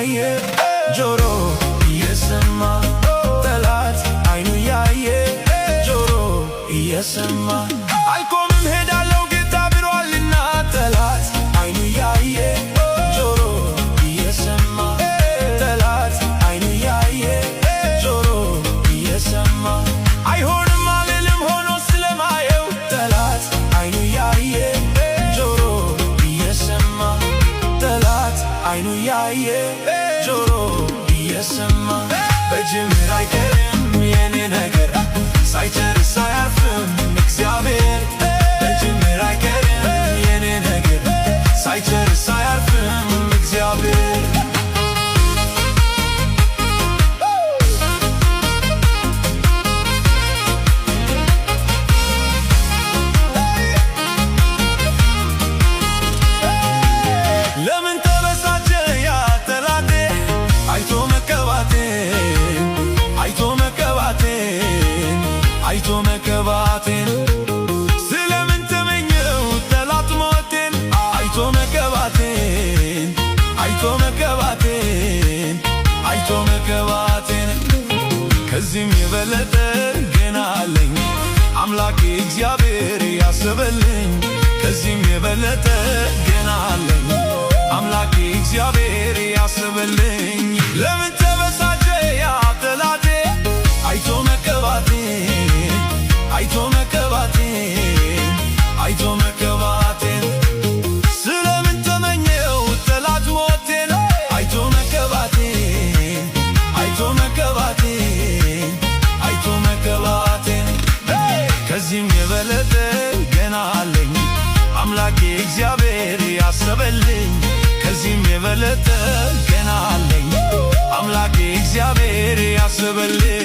ያየ ጆሮ እየሰማ ጠላት አይኑ ያየ ጆሮ እየሰማ አልቆምም ሄዳለሁ ጌታ ብሏልና ጠላት አይኑ ያየ ጆሮ እየሰማ ጠላት አይኑ ያየ ጆሮ እየሰማ አይሆንም አልልም ሆኖ ስለማየው ጠላት አይኑ ያየ ጆሮ እየሰማ ጠላት አይኑ ያየ ጆሮ እየሰማ በጅምር አይቀርም የኔ ነገር ሳይጨርስ አያርፍም እግዚአብሔር በጅምር አይቀርም የኔ ነገር ሳይጨርስ አያርፍም እግዚአብሔር ለምን ተበሳጨ ያ ጠላቴ አይቶ መቀባቴን አይቶ መቀባቴን አይቶ መቀባቴን ስለምን ተመኘው ጠላት ሞቴን አይቶ መቀባቴን አይቶ መቀባቴን አይቶ መቀባቴን ከዚህም የበለጠ ገና አለኝ አምላኬ እግዚአብሔር ያሰበልኝ ከዚህም የበለጠ ገና አለኝ አምላኬ እግዚአብሔር ያሰበልኝ ለምን ተበሳጨ ያ ጠላቴ አይቶ መቀባቴን አይቶ መቀባቴን አይቶ መቀባቴን ስለምን ተመኘው ጠላት ሞቴን አይቶ መቀባቴን አይቶ መቀባቴን አይቶ መቀባቴን ከዚህም የበለጠ ገና አለኝ አምላኬ እግዚአብሔር ያሰበልኝ ከዚህም የበለጠ ገና አለኝ አምላኬ እግዚአብሔር ያሰበልኝ